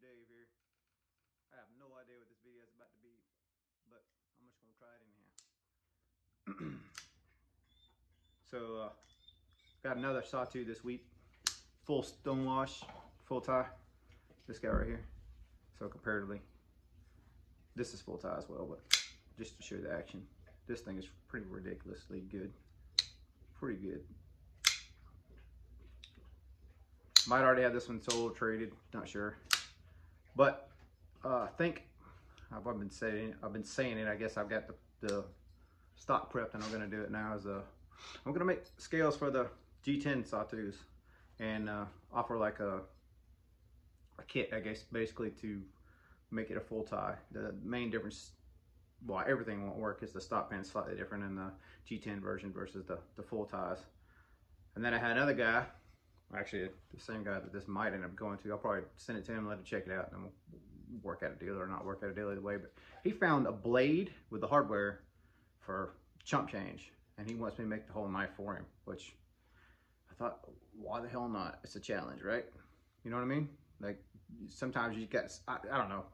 Dave here. I have no idea what this video is about to be, but I'm just gonna try it anyhow. So got another sawtooth this week, full stonewash, full tie. This guy right here. So comparatively, this is full tie as well, but just to show the action, this thing is pretty ridiculously good. Pretty good. Might already have this one sold, traded, not sure. But I think I've been saying it. I guess I've got the stock prepped, and I'm gonna do it now. I'm gonna make scales for the G10 sawtooths and offer like a kit, I guess, basically to make it a full tie. The main difference, well, everything won't work, is the stock pin is slightly different in the G10 version versus the full ties. And then I had another guy, actually the same guy that this might end up going to. I'll probably send it to him and let him check it out, and then we'll work out a deal or not work out a deal either way. But he found a blade with the hardware for chump change, and he wants me to make the whole knife for him, which I thought, why the hell not? It's a challenge, right? You know what I mean? Like, sometimes you got, I don't know,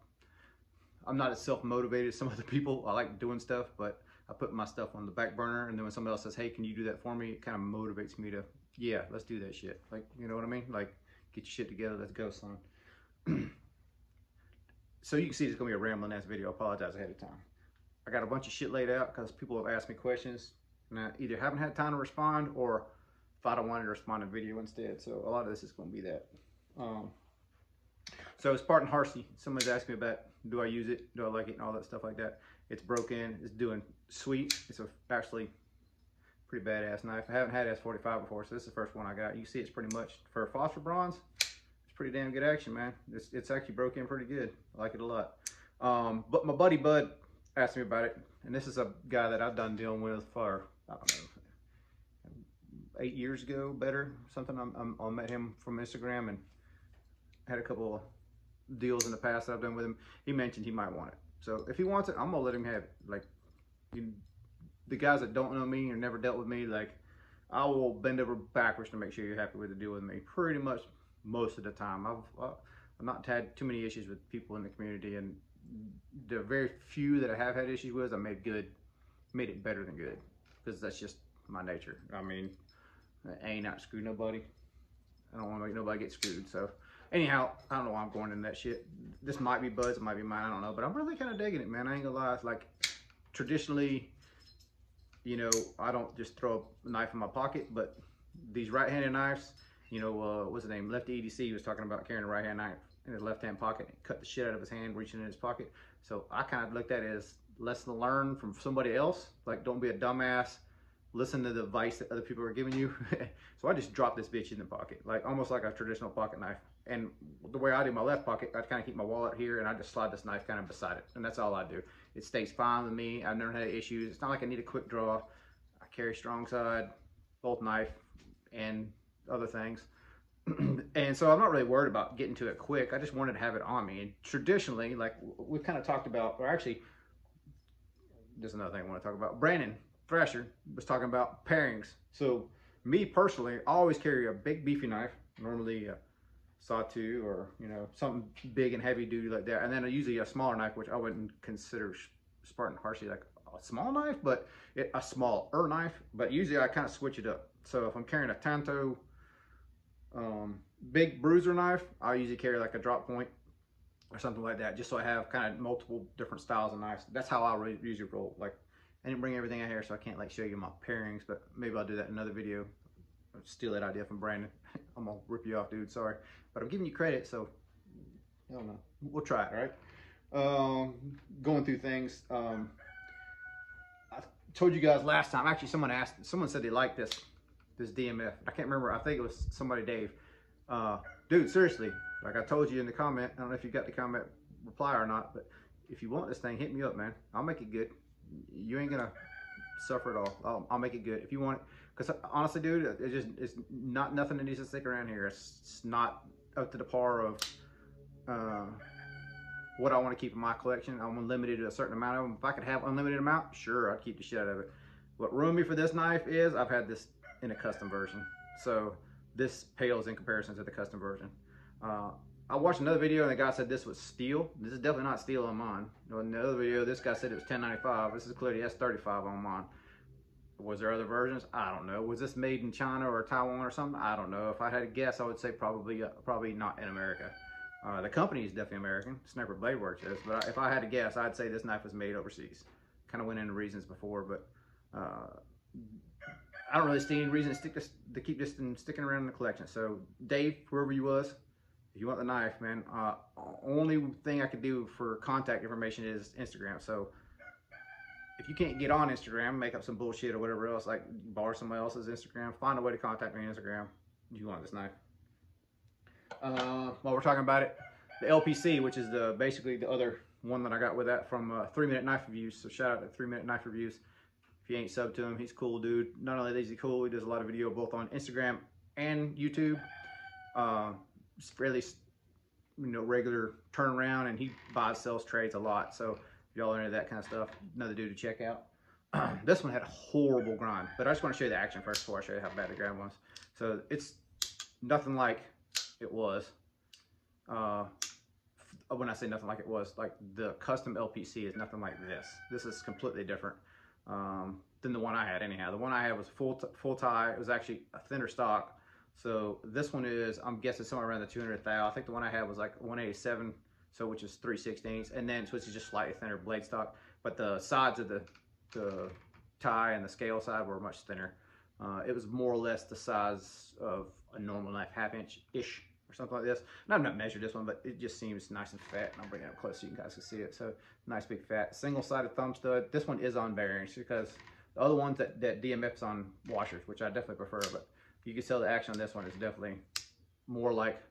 I'm not as self-motivated as some other people. I like doing stuff, but I put my stuff on the back burner, and then when somebody else says, hey, can you do that for me? It kind of motivates me to, yeah, let's do that shit. Like, you know what I mean? Like, get your shit together, let's go, son. So you can see it's gonna be a rambling ass video. I apologize ahead of time. I got a bunch of shit laid out because people have asked me questions, and I either haven't had time to respond, or if I don't want to respond in video instead. So a lot of this is gonna be that. So Spartan Harsey, someone's asked me about, do I use it, do I like it, and all that stuff like that. It's broken, it's doing sweet. It's actually pretty badass knife. I haven't had S45 before, so this is the first one I got. You see, it's pretty much, for phosphor bronze, it's pretty damn good action, man. It's actually broke in pretty good. I like it a lot. But my buddy Bud asked me about it, and this is a guy that I've done dealing with for, I don't know, 8 years ago, better, something. I met him from Instagram and had a couple of deals in the past that I've done with him. He mentioned he might want it. So if he wants it, I'm gonna let him have it. Like, the guys that don't know me or never dealt with me, like, I will bend over backwards to make sure you're happy with the deal with me. Pretty much most of the time. I've not had too many issues with people in the community, and the very few that I have had issues with, I made it better than good, because that's just my nature. I mean, I ain't out to screw nobody. I don't want to make nobody get screwed. So anyhow, I don't know why I'm going into that shit. This might be Bud's, it might be mine, I don't know. But I'm really kind of digging it, man. I ain't gonna lie. It's like, traditionally, you know, I don't just throw a knife in my pocket, but these right-handed knives, you know, what's the name? Lefty EDC was talking about carrying a right-hand knife in his left-hand pocket, and cut the shit out of his hand, reaching in his pocket. So I kind of looked at it as lesson learned from somebody else. Like, don't be a dumbass. Listen to the advice that other people are giving you. So I just dropped this bitch in the pocket, like almost like a traditional pocket knife. And the way I do my left pocket, I kind of keep my wallet here, and I just slide this knife kind of beside it, and that's all I do. It stays fine with me. I've never had issues. It's not like I need a quick draw. I carry strong side, both knife, and other things. And so I'm not really worried about getting to it quick. I just wanted to have it on me. And traditionally, like we've kind of talked about, or actually, there's another thing I want to talk about. Brandon Thrasher was talking about pairings. So me personally, I always carry a big beefy knife, normally a sawtooth, or, you know, something big and heavy duty like that. And then usually a smaller knife, which I wouldn't consider Spartan Harsey like a small knife, but a smaller knife. But usually I kind of switch it up. So if I'm carrying a Tanto big bruiser knife, I usually carry like a drop point or something like that, just so I have kind of multiple different styles of knives. That's how I usually roll. Like, I didn't bring everything out here, so I can't like show you my pairings, but maybe I'll do that in another video. I'll steal that idea from Brandon. I'm gonna rip you off, dude, sorry. But I'm giving you credit, so I don't know. We'll try it, right? Going through things. I told you guys last time, actually someone said they liked this DMF. I can't remember, I think it was somebody, Dave. Dude, seriously, like I told you in the comment, I don't know if you got the comment reply or not, but if you want this thing, hit me up, man. I'll make it good. You ain't gonna suffer at all. I'll make it good if you want it. Because honestly, dude, it's not nothing that needs to stick around here. It's not up to the par of what I want to keep in my collection. I'm limited to a certain amount of them. If I could have unlimited amount, sure, I'd keep the shit out of it. What ruined me for this knife is I've had this in a custom version, so this pales in comparison to the custom version. I watched another video and the guy said this was steel. This is definitely not steel on mine. In the other video, this guy said it was 1095. This is clearly S35 on mine. Was there other versions? I don't know. Was this made in China or Taiwan or something? I don't know. If I had to guess, I would say probably not in America. The company is definitely American. Sniper Blade Works is. But if I had to guess, I'd say this knife was made overseas. Kind of went into reasons before, but I don't really see any reason to keep this sticking around in the collection. So Dave, whoever you was, if you want the knife, man, only thing I could do for contact information is Instagram. So if you can't get on Instagram, make up some bullshit or whatever else, like borrow somebody else's Instagram, find a way to contact me on Instagram if you want this knife. While we're talking about it, the LPC, which is basically the other one that I got with that from 3 Minute Knife Reviews. So shout out to 3 Minute Knife Reviews. If you ain't subbed to him, he's a cool dude. Not only is he cool, he does a lot of video both on Instagram and YouTube. It's fairly, regular turnaround, and he buys, sells, trades a lot. So if y'all are into that kind of stuff, another dude to check out. This one had a horrible grind, but I just want to show you the action first before I show you how bad the grind was. So it's nothing like it was. When I say nothing like it was, like the custom LPC is nothing like this. This is completely different than the one I had anyhow. The one I had was full tie. It was actually a thinner stock. So this one is, I'm guessing somewhere around the 200 thou. I think the one I had was like 187, so which is 3/16, and then so it's just slightly thinner blade stock. But the sides of the tie and the scale side were much thinner. It was more or less the size of a normal knife, 1/2 inch-ish or something like this. And I've not measured this one, but it just seems nice and fat. And I'll bring it up close so you guys can see it. So nice big fat, single-sided thumb stud. This one is on bearings because the other ones that DMF's on washers, which I definitely prefer, but you can tell the action on this one is definitely more like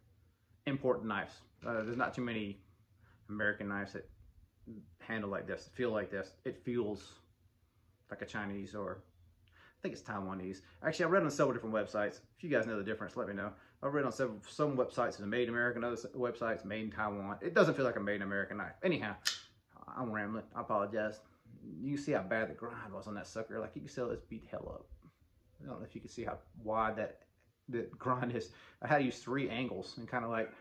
import knives. There's not too many American knives that handle like this, feel like this. It feels like a Chinese, or I think it's Taiwanese. Actually, I read on several different websites. If you guys know the difference, let me know. I read on some websites it's made in America, other websites made in Taiwan. It doesn't feel like a made in American knife. Anyhow, I'm rambling. I apologize. You can see how bad the grind was on that sucker. Like, you can tell it's beat hell up. I don't know if you can see how wide the grind is. I had to use 3 angles and kind of like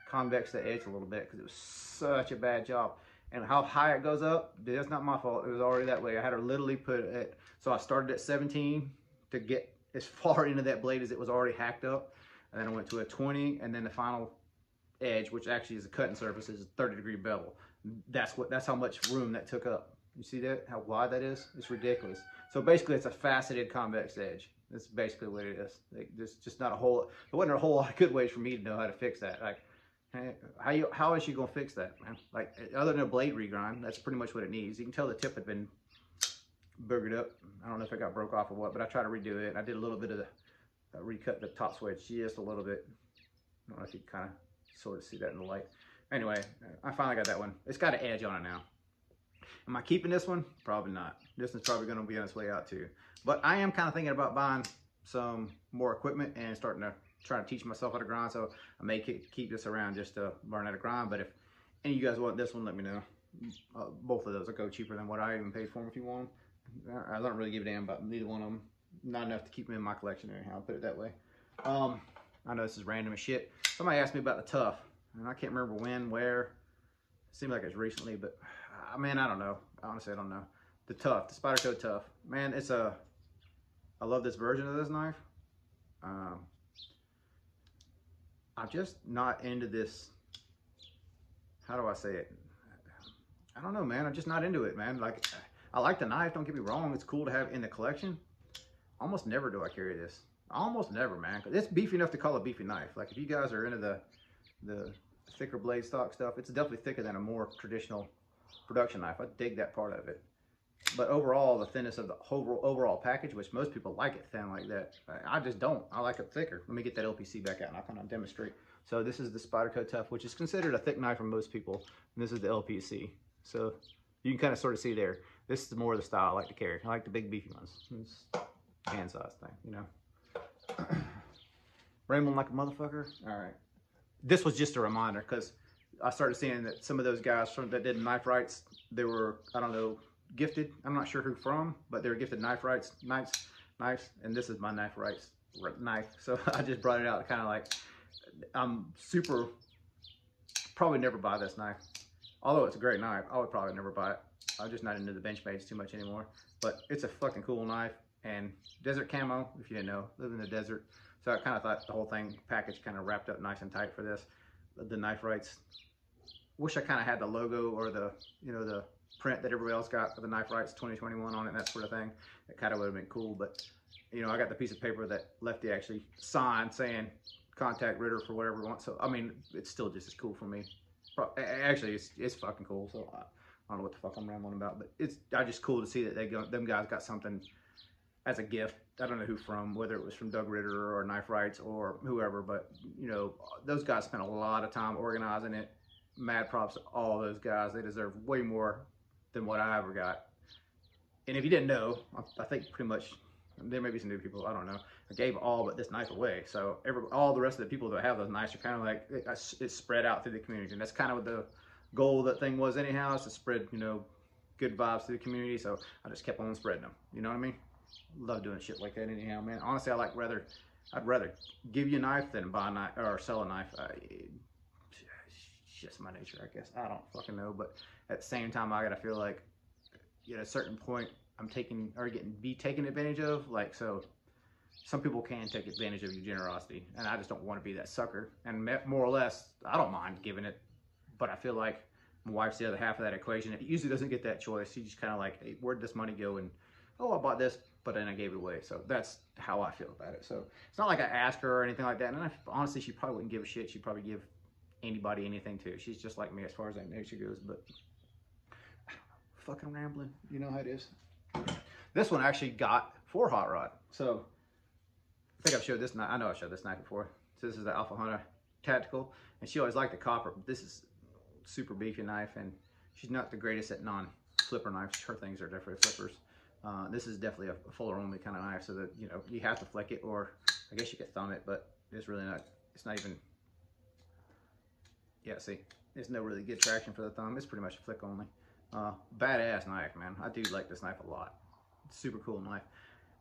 convex the edge a little bit because it was such a bad job. And how high it goes up, that's not my fault. It was already that way. I had to literally put it, so I started at 17 to get as far into that blade as it was already hacked up. And then I went to a 20, and then the final edge, which actually is a cutting surface, is a 30-degree bevel. That's how much room that took up. You see that? How wide that is? It's ridiculous. So basically, it's a faceted convex edge. That's basically what it is. There's just not a whole. There wasn't a whole lot of good ways for me to know how to fix that. Like, how is she gonna fix that, man? Like, other than a blade regrind, that's pretty much what it needs. You can tell the tip had been boogered up. I don't know if it got broke off or what, but I tried to redo it. I did a little bit of the recut the top swedge just a little bit. I don't know if you can kind of sort of see that in the light. Anyway, I finally got that one. It's got an edge on it now. Am I keeping this one? Probably not. This one's probably going to be on its way out too. But I am kind of thinking about buying some more equipment and starting to try to teach myself how to grind. So I may keep this around just to learn how to grind. But if any of you guys want this one, let me know. Both of those will go cheaper than what I even paid for them if you want them. I don't really give a damn about neither one of them. Not enough to keep them in my collection anyhow, I'll put it that way. I know this is random as shit. Somebody asked me about the Tough, and I can't remember when, where. It seemed like it was recently, but man, I don't know. Honestly, I don't know. The Tough, the Spyderco Tough. Man, I love this version of this knife. I'm just not into this, how do I say it? I don't know, man. I'm just not into it, man. Like, I like the knife, don't get me wrong. It's cool to have in the collection. Almost never do I carry this. Almost never, man. It's beefy enough to call a beefy knife. Like, if you guys are into the thicker blade stock stuff, it's definitely thicker than a more traditional production knife. I dig that part of it. But overall, the thinness of the overall package, which most people like it thin like that, I just don't. I like it thicker. Let me get that LPC back out and I'll kind of demonstrate. So this is the Spyderco Tough, which is considered a thick knife for most people. And this is the LPC. So you can kind of sort of see there. This is more of the style I like to carry. I like the big beefy ones. It's hand size thing, you know. Rambling like a motherfucker. All right. This was just a reminder because I started seeing that some of those guys that did knife rights, they were, I don't know, gifted. I'm not sure who from, but they were gifted knife rights, knives, and this is my knife rights knife. So I just brought it out kind of like, I'm super probably never buy this knife. Although it's a great knife, I would probably never buy it. I'm just not into the Benchmade's too much anymore. But it's a fucking cool knife. And desert camo, if you didn't know, live in the desert. So I kind of thought the whole thing package kind of wrapped up nice and tight for this. The knife rights. Wish I kind of had the logo or the, you know, the print that everybody else got for the knife rights 2021 on it and that sort of thing. It kind of would have been cool. But, you know, I got the piece of paper that Lefty actually signed saying contact Ritter for whatever he wants. So, I mean, it's still just as cool for me. Actually, it's fucking cool. So I don't know what the fuck I'm rambling about, but it's just cool to see that them guys got something as a gift. I don't know who from, whether it was from Doug Ritter or Knife Rights or whoever, but you know, those guys spent a lot of time organizing it. Mad props to all those guys. They deserve way more than what I ever got. And if you didn't know, I think pretty much, there may be some new people, I don't know. I gave all but this knife away. So all the rest of the people that have those knives are kind of like, it's spread out through the community. And that's kind of what the goal of that thing was anyhow, is to spread, you know, good vibes to the community. So I just kept on spreading them. You know what I mean? Love doing shit like that anyhow, man. Honestly, I'd rather give you a knife than buy a knife or sell a knife. It's just my nature, I guess. I don't fucking know, but at the same time, I gotta feel like at a certain point, I'm taking or be taken advantage of. Like, so some people can take advantage of your generosity, and I just don't want to be that sucker. And more or less, I don't mind giving it, but I feel like my wife's the other half of that equation. It usually doesn't get that choice. She just kind of like, hey, where'd this money go? And oh, I bought this, but then I gave it away. So that's how I feel about it. So it's not like I asked her or anything like that. And honestly, she probably wouldn't give a shit. She'd probably give anybody anything too. She's just like me as far as that nature goes. But fucking rambling, you know how it is. This one I actually got for Hot Rod. So I think I've showed this knife. I know I've showed this knife before. So this is the Alpha Hunter Tactical, and she always liked the copper. This is super beefy knife, and she's not the greatest at non-flipper knives. Her things are definitely flippers. This is definitely a fuller only kind of knife, so that, you know, you have to flick it, or I guess you could thumb it, but it's really not, it's not even, yeah, see, there's no really good traction for the thumb. It's pretty much a flick only. Badass knife, man. I do like this knife a lot. It's a super cool knife.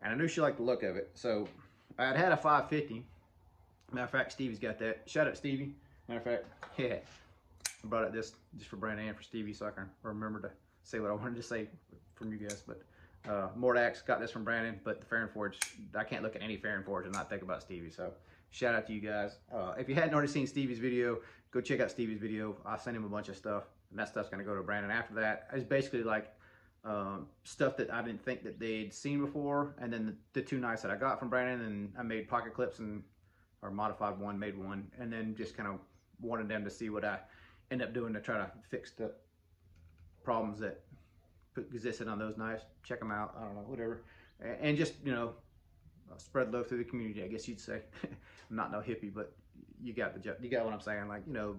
And I knew she liked the look of it, so I had a 550. Matter of fact, Stevie's got that. Shout out Stevie. Matter of fact, yeah, I brought it this just for Brandon and for Stevie, so I can remember to say what I wanted to say from you guys. But Mordax got this from Brandon, but the Farron Forge, I can't look at any Farron Forge and not think about Stevie. So shout out to you guys. If you hadn't already seen Stevie's video, go check out Stevie's video. I sent him a bunch of stuff, and that stuff's gonna go to Brandon. After that, it's basically like stuff that I didn't think that they'd seen before, and then the two knives that I got from Brandon, and I made pocket clips or modified one, made one, and then just kind of wanted them to see what I end up doing to try to fix the problems that existed on those knives. Check them out. I don't know, whatever, and just, you know, spread love through the community, I guess you'd say. I'm not no hippie, but you got what I'm saying. Like, you know,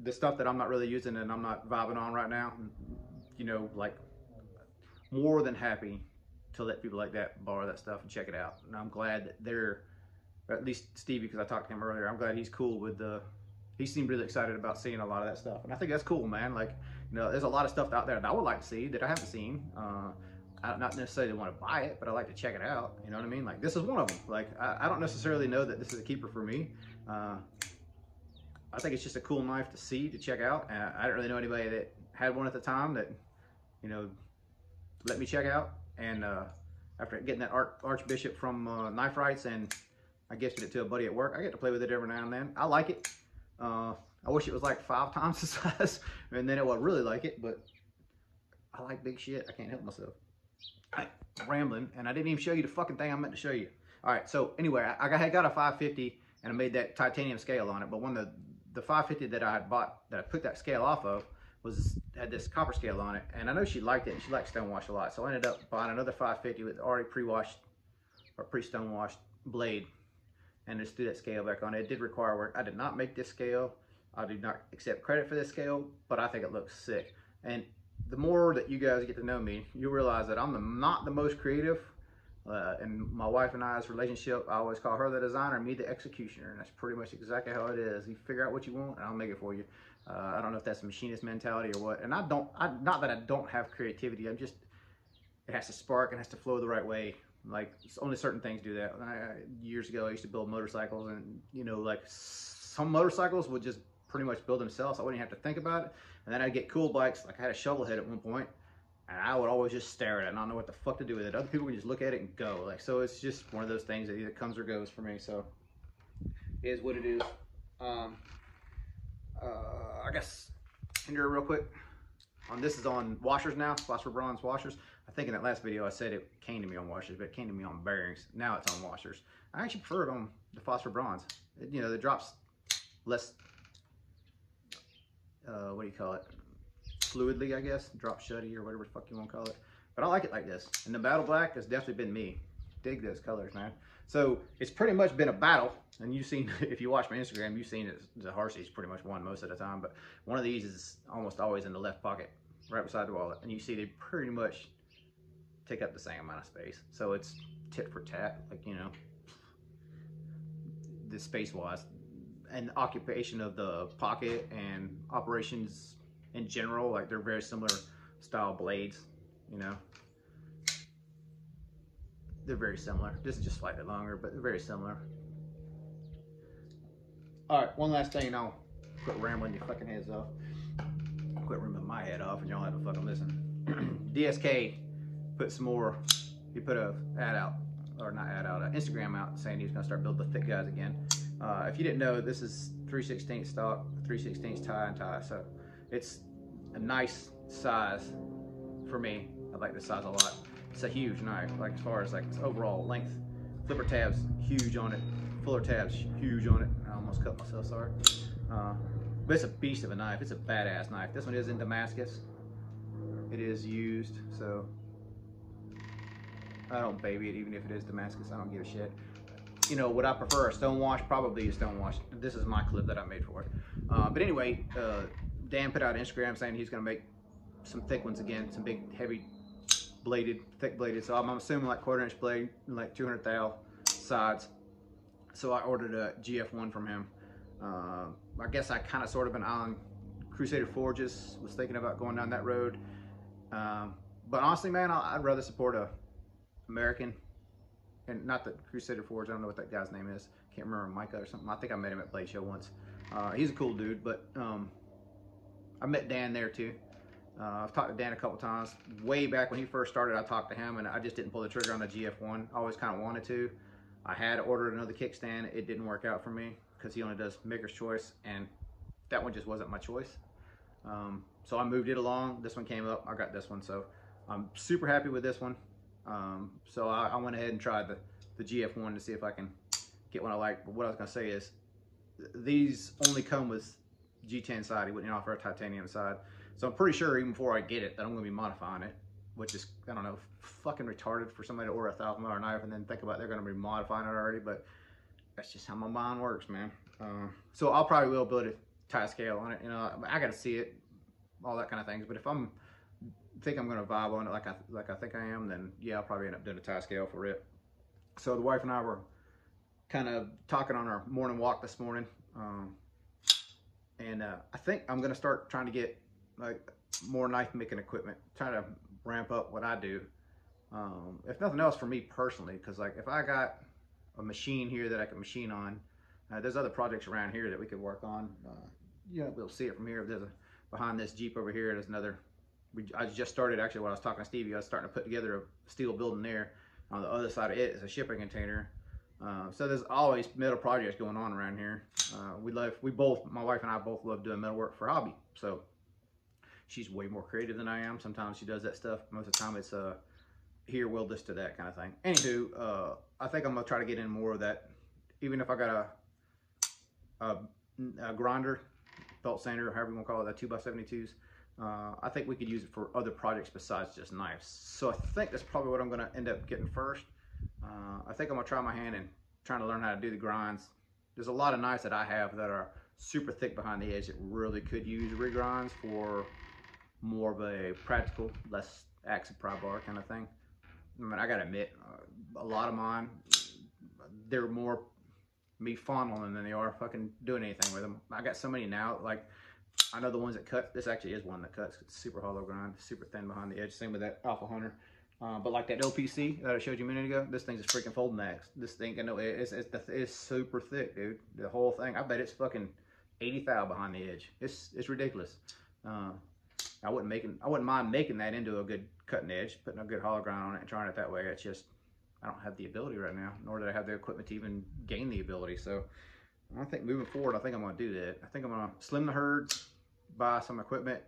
the stuff that I'm not really using and I'm not vibing on right now, you know, like, more than happy to let people like that borrow that stuff and check it out. And I'm glad that they're, or at least Stevie, because I talked to him earlier, I'm glad he's cool with he seemed really excited about seeing a lot of that stuff. And I think that's cool, man. Like, you know, there's a lot of stuff out there that I would like to see that I haven't seen. I not necessarily want to buy it, but I like to check it out. You know what I mean? Like, this is one of them. Like, I don't necessarily know that this is a keeper for me. I think it's just a cool knife to see, to check out. I didn't really know anybody that had one at the time that, you know, let me check out. And after getting that Archbishop from Knife Rights, and I gifted it to a buddy at work, I get to play with it every now and then. I like it. I wish it was like 5 times the size, and then it would really like it, but I like big shit. I can't help myself. I'm rambling, and I didn't even show you the fucking thing I meant to show you. All right, so anyway, I got a 550, and I made that titanium scale on it, but when the 550 that I had bought, that I put that scale off of, had this copper scale on it, and I know she liked it, and she likes stonewash a lot, so I ended up buying another 550 with already pre-washed or pre-stonewashed blade, and just threw that scale back on it. It did require work. I did not make this scale. I do not accept credit for this scale, but I think it looks sick. And the more that you guys get to know me, you'll realize that I'm not the most creative. In my wife and I's relationship, I always call her the designer, me the executioner, and that's pretty much exactly how it is. You figure out what you want, and I'll make it for you. I don't know if that's a machinist mentality or what. And not that I don't have creativity. I'm just, it has to spark, it has to flow the right way. Like, only certain things do that. Years ago, I used to build motorcycles, and, you know, like, some motorcycles would just pretty much build themselves. So I wouldn't have to think about it. And then I'd get cool bikes. Like I had a shovel head at one point, and I would always just stare at it and not know what the fuck to do with it. Other people can just look at it and go. Like, so it's just one of those things that either comes or goes for me. So it is what it is. I guess here real quick. This is on washers now, phosphor bronze washers. I think in that last video I said it came to me on washers, but it came to me on bearings. Now it's on washers. I actually prefer it on the phosphor bronze. You know, the drops less, what do you call it? Fluidly, I guess. Drop shutty or whatever the fuck you want to call it. But I like it like this. And the battle black has definitely been me. Dig those colors, man. So it's pretty much been a battle. And you've seen, if you watch my Instagram, you've seen it. The Harsey's pretty much won most of the time. But one of these is almost always in the left pocket, right beside the wallet. And you see they pretty much take up the same amount of space. So it's tit for tat, like, you know, the space-wise. And occupation of the pocket and operations in general, like they're very similar style blades, you know. They're very similar. This is just slightly longer, but they're very similar. All right, one last thing, and I'll quit rambling your fucking heads off. Quit ripping my head off, and y'all have to fucking listen. DSK put some more. He put a ad out, or not ad out, an Instagram out saying he was gonna start building the thick guys again. If you didn't know, this is 3/16 stock, 3/16 tie and tie, so it's a nice size for me. I like this size a lot. It's a huge knife, like as far as like its overall length. Flipper tabs, huge on it. Fuller tabs, huge on it. I almost cut myself, sorry. But it's a beast of a knife. It's a badass knife. This one is in Damascus. It is used, so I don't baby it, even if it is Damascus. I don't give a shit. You know, would I prefer a stonewash? Probably a stonewash. This is my clip that I made for it. But anyway, Dan put out Instagram saying he's gonna make some thick ones again, some big, heavy bladed, thick bladed. So I'm assuming like 1/4 inch blade, like 200 thou sides. So I ordered a GF1 from him. I guess I kind of sort of been on Crusader Forges, was thinking about going down that road. But honestly, man, I'd rather support a American, and not the Crusader Forge. I don't know what that guy's name is. Can't remember, Micah or something. I think I met him at Blade Show once. He's a cool dude, but I met Dan there too. I've talked to Dan a couple times. Way back when he first started, I talked to him, and I just didn't pull the trigger on the GF1. I always kind of wanted to. I had ordered another kickstand. It didn't work out for me because he only does Maker's Choice, and that one just wasn't my choice. So I moved it along. This one came up. I got this one, so I'm super happy with this one. So I went ahead and tried the GF1 to see if I can get one I like. But what I was gonna say is, these only come with G10 side. He wouldn't offer a titanium side. So I'm pretty sure even before I get it that I'm gonna be modifying it, which is, I don't know, fucking retarded for somebody to order a $1,000 knife and then think about they're gonna be modifying it already. But that's just how my mind works, man. So I'll probably will build a tie scale on it. You know, I gotta see it, all that kind of things. But if I'm think I'm gonna vibe on it like I think I am, then yeah, I'll probably end up doing a tie scale for it. So the wife and I were kind of talking on our morning walk this morning, and I think I'm gonna start trying to get like more knife making equipment, trying to ramp up what I do. If nothing else for me personally, because like if I got a machine here that I can machine on, there's other projects around here that we could work on. You know, we'll see it from here. There's behind this Jeep over here, there's another. I just started, actually, when I was talking to Stevie, I was starting to put together a steel building there. On the other side of it is a shipping container. So there's always metal projects going on around here. My wife and I both love doing metal work for hobby. So she's way more creative than I am. Sometimes she does that stuff. Most of the time it's here, weld this to that kind of thing. Anywho, I think I'm gonna try to get in more of that. Even if I got a grinder, belt sander, however you want to call it, that 2x72s. I think we could use it for other projects besides just knives. So I think that's probably what I'm gonna end up getting first. I think I'm gonna try my hand in trying to learn how to do the grinds. There's a lot of knives that I have that are super thick behind the edge that really could use regrinds for more of a practical, less axe and pry bar kind of thing. I mean, I gotta admit, a lot of mine, they're more me fondling than they are fucking doing anything with them. I got so many now, like, I know the ones that cut. This actually is one that cuts. It's super hollow grind, super thin behind the edge. Same with that Alpha Hunter. But like that LPC that I showed you a minute ago, this thing's a freaking folding axe. This thing, I know, it's super thick, dude. The whole thing. I bet it's fucking 80 thou behind the edge. It's ridiculous. I wouldn't mind making that into a good cutting edge, putting a good hollow grind on it and trying it that way. It's just, I don't have the ability right now, nor do I have the equipment to even gain the ability. So I think moving forward, I think I'm going to do that. I think I'm going to slim the herds, buy some equipment,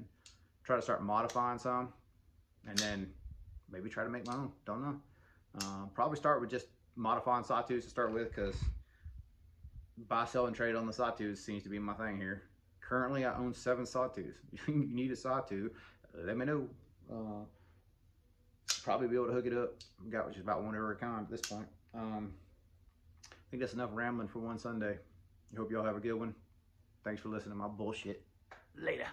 try to start modifying some, and then maybe try to make my own. Don't know. Probably start with just modifying sawtooths to start with, because buy, sell, and trade on the sawtooths seems to be my thing here. Currently, I own 7 sawtooths. If you need a sawtooth, let me know. Probably be able to hook it up. Got just about one every kind at this point. I think that's enough rambling for one Sunday. I hope y'all have a good one. Thanks for listening to my bullshit. Later.